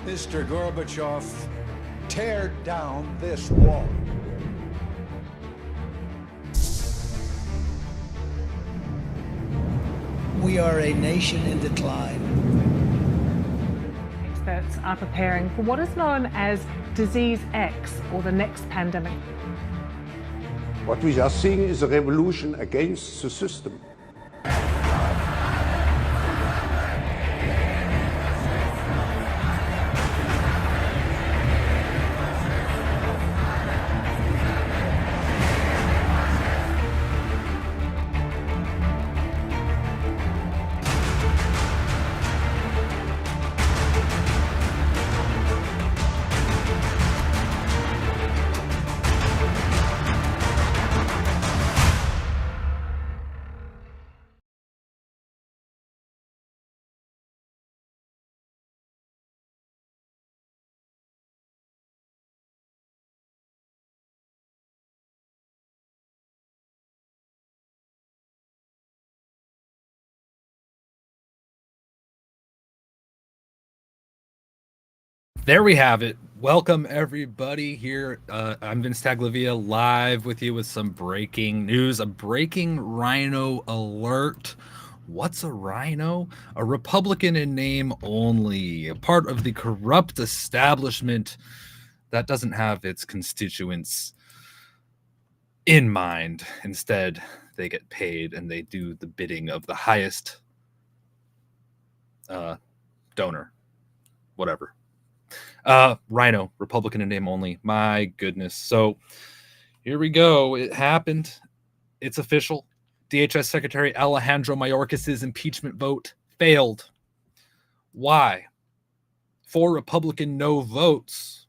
Mr. Gorbachev, tear down this wall. We are a nation in decline. Experts are preparing for what is known as Disease X, or the next pandemic. What we are seeing is a revolution against the system. There we have it. Welcome everybody here. I'm VinceTagliavia, live with you with some breaking news, a breaking RINO alert. What's a RINO? A Republican in name only, a part of the corrupt establishment that doesn't have its constituents in mind. Instead, they get paid and they do the bidding of the highest donor, whatever. RINO, Republican in name only. My goodness. So here we go. It happened. It's official. DHS Secretary Alejandro Mayorkas' impeachment vote failed. Why? 4 Republican no votes.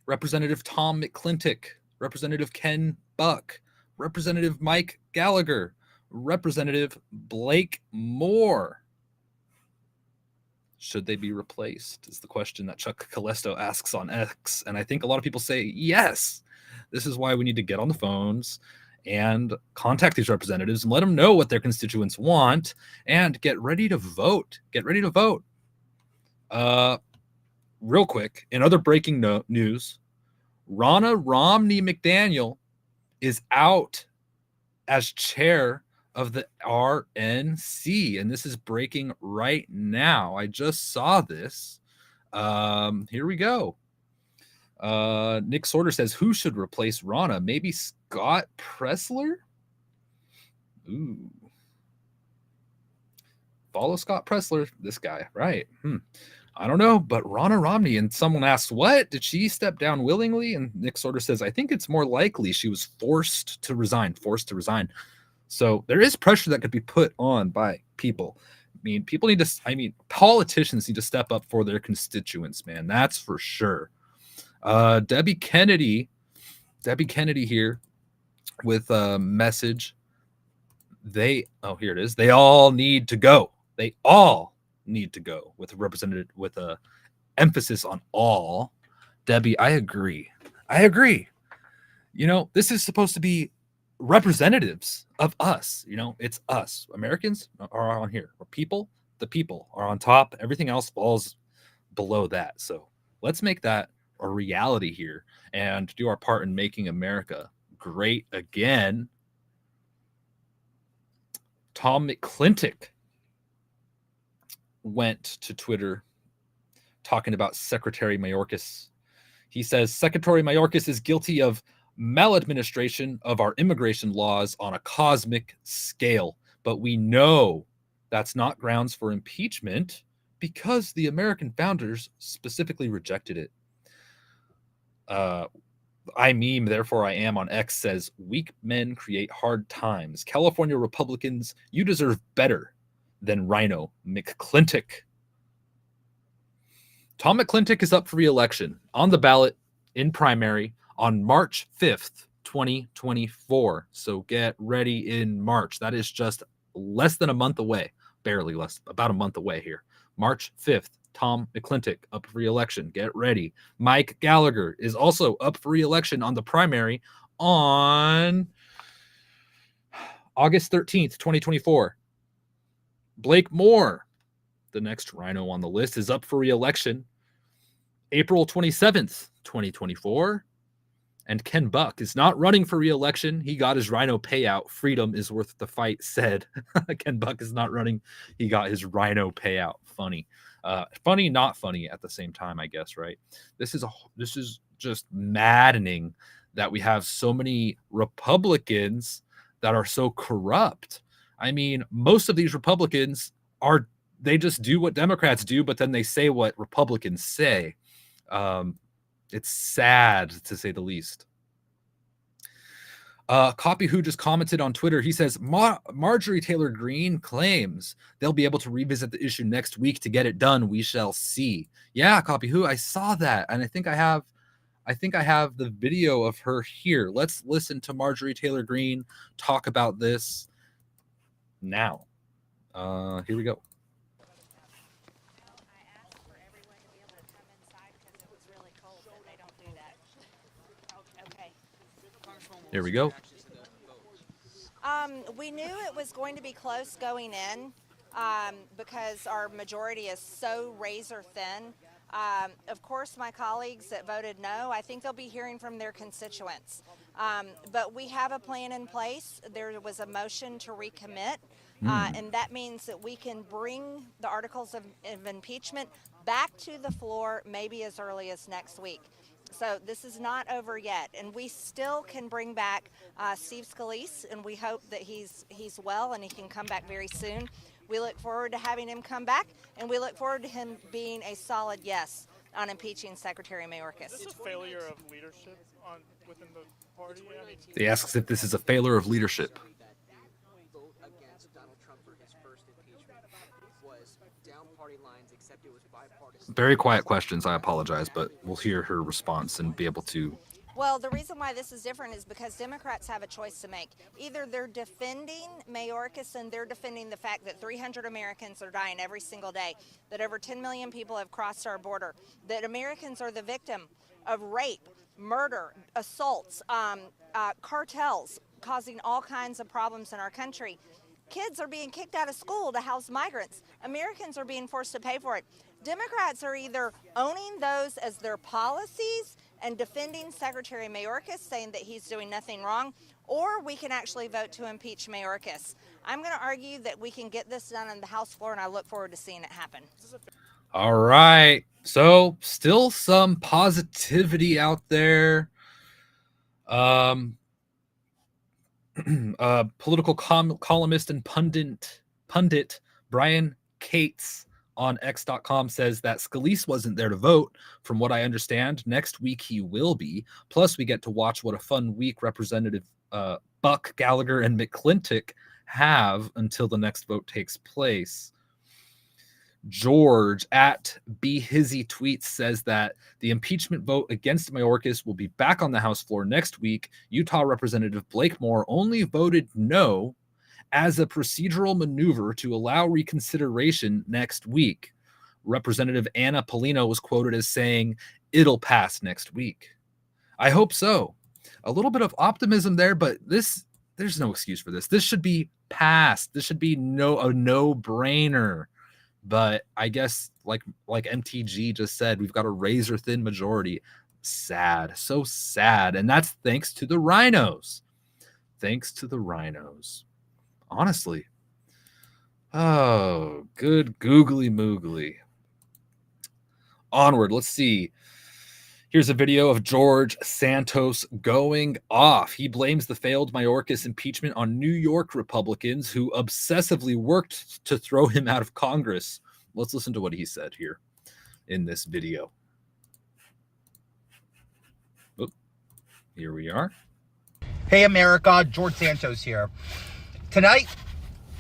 Representative Tom McClintock, Representative Ken Buck, Representative Mike Gallagher, Representative Blake Moore. Should they be replaced is the question that Chuck Calesto asks on X. And I think a lot of people say, yes, this is why we need to get on the phones and contact these representatives and let them know what their constituents want and get ready to vote. Get ready to vote. Real quick, in other breaking news, Ronna Romney McDaniel is out as chair of the RNC, and this is breaking right now. I just saw this. Here we go. Nick Sorter says, who should replace Ronna? Maybe Scott Pressler? Ooh. Follow Scott Pressler, this guy, right? I don't know, but Ronna Romney. And someone asked, what? Did she step down willingly? And Nick Sorter says, I think it's more likely she was forced to resign. So there is pressure that could be put on by people. I mean, politicians need to step up for their constituents, man. That's for sure. Debbie Kennedy here with a message. Here it is. They all need to go. They all need to go with a emphasis on all. Debbie, I agree. You know, this is supposed to be representatives of us. You know, it's us. Americans are on here. The people are on top. Everything else falls below that. So let's make that a reality here and do our part in making America great again. Tom McClintock went to Twitter talking about Secretary Mayorkas. He says, Secretary Mayorkas is guilty of maladministration of our immigration laws on a cosmic scale. But we know that's not grounds for impeachment because the American founders specifically rejected it. Therefore I am on X says, weak men create hard times. California Republicans, you deserve better than RINO McClintock. Tom McClintock is up for re-election on the ballot in primary on March 5th, 2024. So get ready in March. That is just less than a month away, barely less, about a month away here. March 5th, Tom McClintock up for re-election. Get ready. Mike Gallagher is also up for re-election on the primary on August 13th, 2024. Blake Moore, the next RINO on the list, is up for re-election April 27th, 2024. And Ken Buck is not running for re-election. He got his RINO payout. Freedom is worth the fight, said. Ken Buck is not running. He got his RINO payout. Funny. Funny, not funny at the same time, I guess, right? This is just maddening that we have so many Republicans that are so corrupt. I mean, most of these Republicans they just do what Democrats do, but then they say what Republicans say. It's sad, to say the least. Copy who just commented on Twitter. He says, Marjorie Taylor Greene claims they'll be able to revisit the issue next week to get it done. We shall see. Yeah, Copy who, I saw that. And I think I have the video of her here. Let's listen to Marjorie Taylor Greene talk about this now. Here we go. Here we go. We knew it was going to be close going in because our majority is so razor thin. Of course, my colleagues that voted no, I think they'll be hearing from their constituents. But we have a plan in place. There was a motion to recommit, and that means that we can bring the articles of impeachment back to the floor maybe as early as next week. So this is not over yet, and we still can bring back Steve Scalise, and we hope that he's well and he can come back very soon. We look forward to having him come back, and we look forward to him being a solid yes on impeaching Secretary Mayorkas. Is this a failure of leadership within the party? He asks if this is a failure of leadership. Very quiet questions. I apologize, but we'll hear her response and be able to. Well, the reason why this is different is because Democrats have a choice to make. Either they're defending Mayorkas and they're defending the fact that 300 Americans are dying every single day, that over 10 million people have crossed our border, that Americans are the victim of rape, murder, assaults, cartels causing all kinds of problems in our country. Kids are being kicked out of school to house migrants. Americans are being forced to pay for it. Democrats are either owning those as their policies and defending Secretary Mayorkas, saying that he's doing nothing wrong, or we can actually vote to impeach Mayorkas. I'm going to argue that we can get this done on the House floor, and I look forward to seeing it happen. All right. So still some positivity out there. Political columnist and pundit Brian Cates on X.com says that Scalise wasn't there to vote. From what I understand, next week he will be. Plus, we get to watch what a fun week Representative Buck, Gallagher, and McClintock have until the next vote takes place. George at BHizzy Tweets says that the impeachment vote against Mayorkas will be back on the House floor next week. Utah Representative Blake Moore only voted no as a procedural maneuver to allow reconsideration next week. Representative Anna Polino was quoted as saying, "It'll pass next week." I hope so. A little bit of optimism there, but there's no excuse for this. This should be passed. This should be a no-brainer. But I guess, like MTG just said, we've got a razor-thin majority. Sad. So sad. And that's thanks to the RINOs. Thanks to the RINOs. Honestly. Oh, good googly moogly. Onward. Let's see. Here's a video of George Santos going off. He blames the failed Mayorkas impeachment on New York Republicans who obsessively worked to throw him out of Congress. Let's listen to what he said here in this video. Oop. Here we are. Hey, America, George Santos here. Tonight,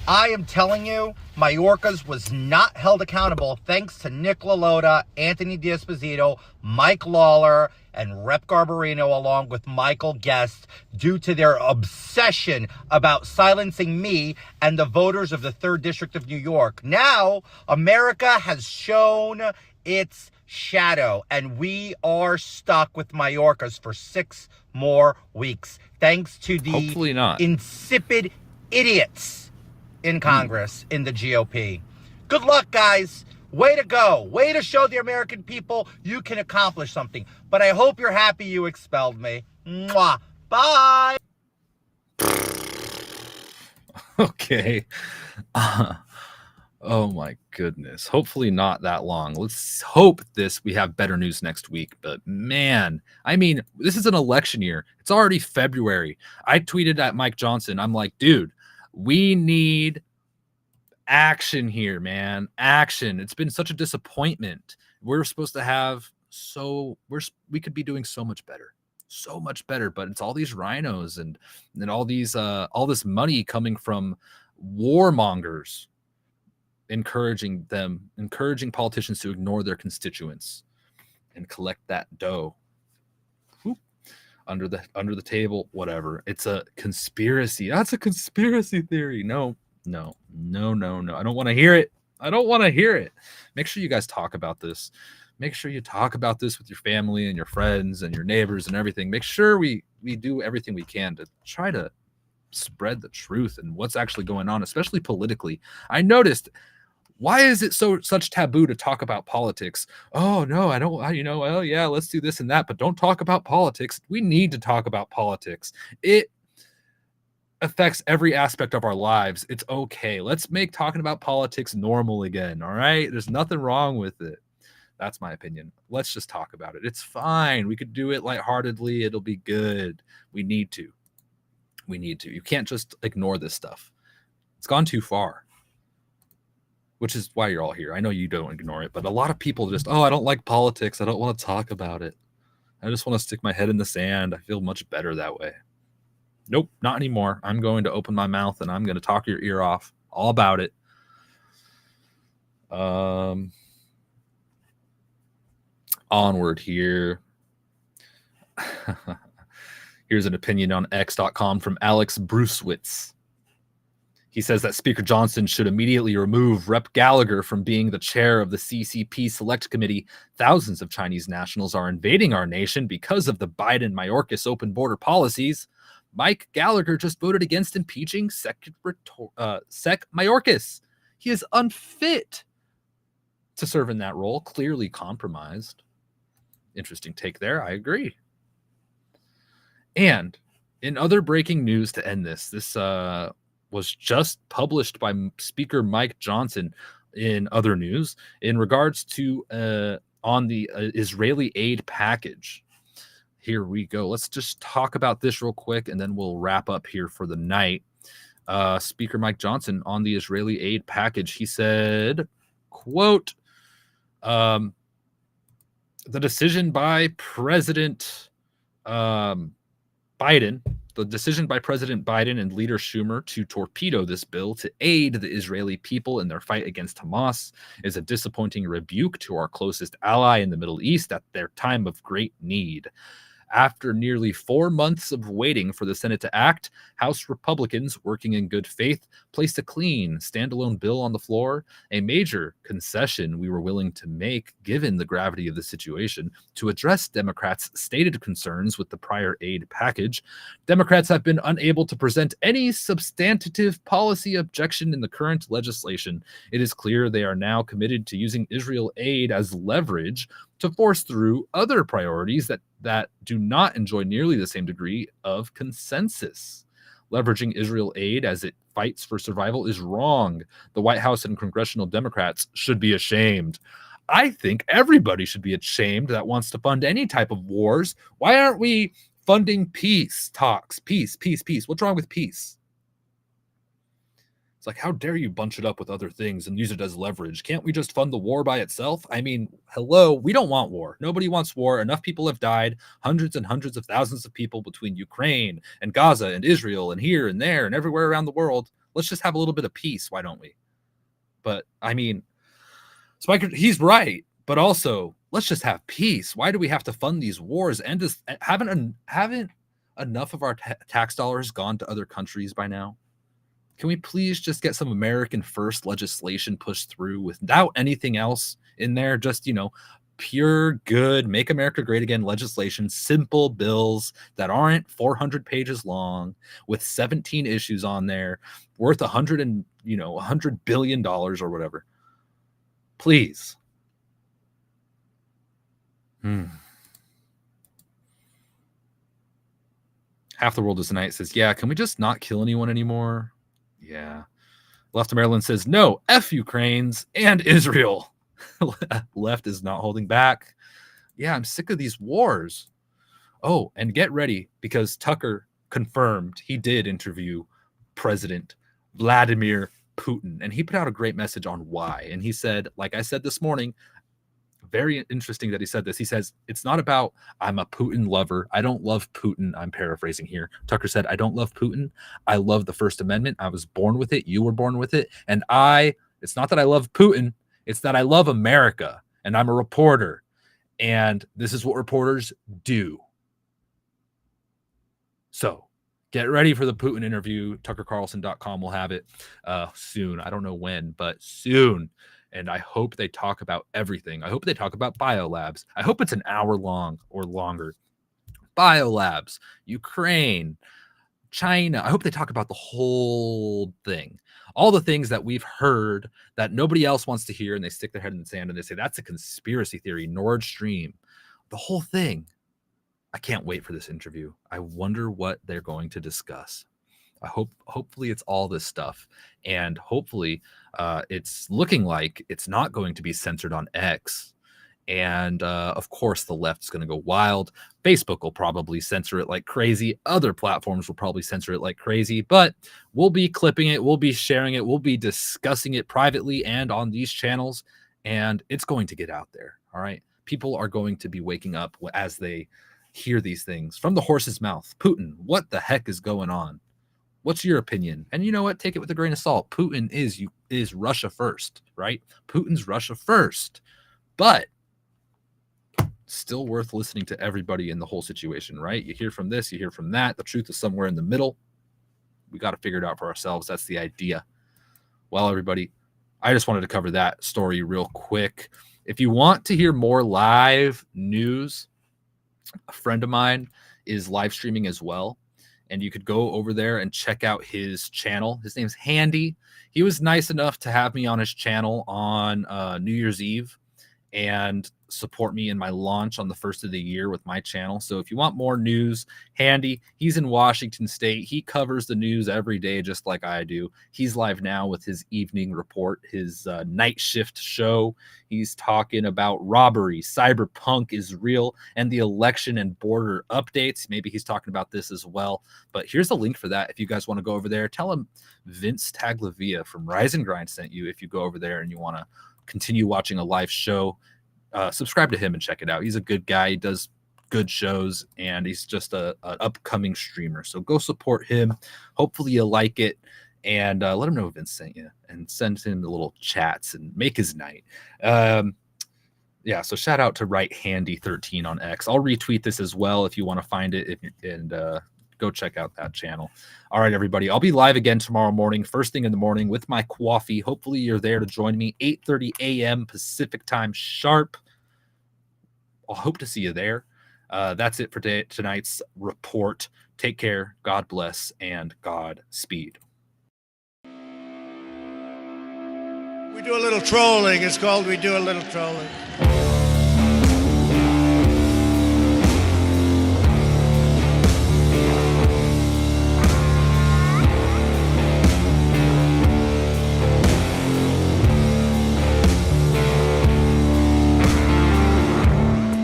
I am telling you, Mayorkas was not held accountable thanks to Nick LaLota, Anthony D'Esposito, Mike Lawler, and Rep. Garbarino, along with Michael Guest, due to their obsession about silencing me and the voters of the 3rd District of New York. Now, America has shown its shadow, and we are stuck with Mayorkas for 6 more weeks, thanks to the Hopefully not. insipid idiots in Congress, in the GOP. Good luck, guys. Way to go. Way to show the American people you can accomplish something. But I hope you're happy you expelled me. Mwah. Bye. Okay. Oh my goodness. Hopefully not that long. Let's hope we have better news next week. But man, I mean, this is an election year. It's already February. I tweeted at Mike Johnson. I'm like, dude, we need action here, man. Action. It's been such a disappointment. We're supposed to have we could be doing so much better. So much better, but it's all these rhinos and all these all this money coming from warmongers encouraging politicians to ignore their constituents and collect that dough. Whoop. under the table, whatever. It's a conspiracy. That's a conspiracy theory. No. I don't want to hear it. Make sure you guys talk about this. Make sure you talk about this with your family and your friends and your neighbors and everything. Make sure we do everything we can to try to spread the truth and what's actually going on, especially politically. I noticed, why is it such taboo to talk about politics? Oh no, I don't. Well, yeah, let's do this and that, but don't talk about politics. We need to talk about politics. It affects every aspect of our lives. It's okay. Let's make talking about politics normal again. All right, there's nothing wrong with it. That's my opinion. Let's just talk about it. It's fine. We could do it lightheartedly. It'll be good. We need to. You can't just ignore this stuff. It's gone too far, which is why you're all here. I know you don't ignore it, but a lot of people just, I don't like politics. I don't want to talk about it. I just want to stick my head in the sand. I feel much better that way. Nope, not anymore. I'm going to open my mouth and I'm going to talk your ear off all about it. Onward here. Here's an opinion on X.com from Alex Brucewitz. He says that Speaker Johnson should immediately remove Rep. Gallagher from being the chair of the CCP Select Committee. Thousands of Chinese nationals are invading our nation because of the Biden-Mayorkas open border policies. Mike Gallagher just voted against impeaching Sec Mayorkas. He is unfit to serve in that role, clearly compromised. Interesting take there. I agree. And in other breaking news to end this was just published by Speaker Mike Johnson in other news in regards to on the Israeli aid package. Here we go. Let's just talk about this real quick, and then we'll wrap up here for the night. Speaker Mike Johnson on the Israeli aid package, he said, quote, the decision by President Biden and Leader Schumer to torpedo this bill to aid the Israeli people in their fight against Hamas is a disappointing rebuke to our closest ally in the Middle East at their time of great need. After nearly 4 months of waiting for the Senate to act, House Republicans, working in good faith, placed a clean, standalone bill on the floor, a major concession we were willing to make given the gravity of the situation to address Democrats' stated concerns with the prior aid package. Democrats have been unable to present any substantive policy objection in the current legislation. It is clear they are now committed to using Israel aid as leverage to force through other priorities that do not enjoy nearly the same degree of consensus. Leveraging Israel aid as it fights for survival is wrong. The White House and congressional Democrats should be ashamed. I think everybody should be ashamed that wants to fund any type of wars. Why aren't we funding peace talks? Peace. What's wrong with peace? It's like, how dare you bunch it up with other things and use it as leverage? Can't we just fund the war by itself? I mean, hello, we don't want war. Nobody wants war. Enough people have died, hundreds and hundreds of thousands of people between Ukraine and Gaza and Israel and here and there and everywhere around the world. Let's just have a little bit of peace. Why don't we? But I mean, Spiker, he's right. But also, let's just have peace. Why do we have to fund these wars? And haven't enough of our tax dollars gone to other countries by now? Can we please just get some American first legislation pushed through without anything else in there? Just, pure good, make America great again legislation, simple bills that aren't 400 pages long with 17 issues on there worth $100 billion or whatever. Please. Half the world is tonight says, yeah, can we just not kill anyone anymore? Yeah. Left of Maryland says, no, F Ukraine's and Israel. Left is not holding back. Yeah, I'm sick of these wars. Oh, and get ready, because Tucker confirmed he did interview President Vladimir Putin, and he put out a great message on why. And he said, like I said this morning, very interesting that he said this. He says, it's not about I'm a Putin lover. I don't love Putin. I'm paraphrasing here. Tucker said, I don't love Putin. I love the First Amendment. I was born with it. You were born with it. And it's not that I love Putin. It's that I love America, and I'm a reporter. And this is what reporters do. So get ready for the Putin interview. TuckerCarlson.com will have it soon. I don't know when, but soon. And I hope they talk about everything. I hope they talk about biolabs. I hope it's an hour long or longer. Biolabs, Ukraine, China. I hope they talk about the whole thing. All the things that we've heard that nobody else wants to hear, and they stick their head in the sand and they say, that's a conspiracy theory, Nord Stream, the whole thing. I can't wait for this interview. I wonder what they're going to discuss. Hopefully it's all this stuff, and hopefully it's looking like it's not going to be censored on X. And of course, the left is going to go wild. Facebook will probably censor it like crazy. Other platforms will probably censor it like crazy, but we'll be clipping it. We'll be sharing it. We'll be discussing it privately and on these channels, and it's going to get out there. All right. People are going to be waking up as they hear these things from the horse's mouth. Putin, what the heck is going on? What's your opinion? And you know what? Take it with a grain of salt. Putin is Russia first, right? Putin's Russia first, but still worth listening to everybody in the whole situation, right? You hear from this, you hear from that. The truth is somewhere in the middle. We got to figure it out for ourselves. That's the idea. Well, everybody, I just wanted to cover that story real quick. If you want to hear more live news, a friend of mine is live streaming as well. And you could go over there and check out his channel. His name's Handy. He was nice enough to have me on his channel on New Year's Eve and support me in my launch on the first of the year with my channel. So if you want more news, Handy, he's in Washington State. He covers the news every day just like I do. He's live now with his evening report, his night shift show. He's talking about robbery, cyberpunk is real, and the election and border updates. Maybe he's talking about this as well. But here's a link for that. If you guys want to go over there, tell him VinceTagliavia from Rise and Grind sent you if you go over there and you want to continue watching a live show. Subscribe to him and check it out. He's a good guy. He does good shows, and he's just an upcoming streamer. So go support him. Hopefully you like it, and let him know Vince sent you, and send him the little chats and make his night. Yeah, so shout out to Right Handy 13 on X. I'll retweet this as well if you want to find it, and go check out that channel. All right, everybody. I'll be live again tomorrow morning, first thing in the morning with my coffee. Hopefully you're there to join me, 8:30 a.m. Pacific time sharp. I'll hope to see you there. That's it for tonight's report. Take care. God bless and Godspeed. We do a little trolling. It's called We Do a Little Trolling.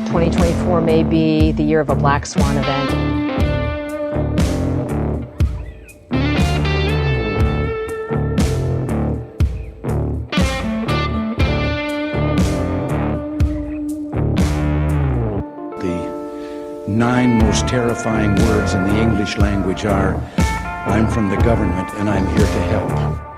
2024 may be the year of a black swan event. The 9 most terrifying words in the English language are, I'm from the government and I'm here to help.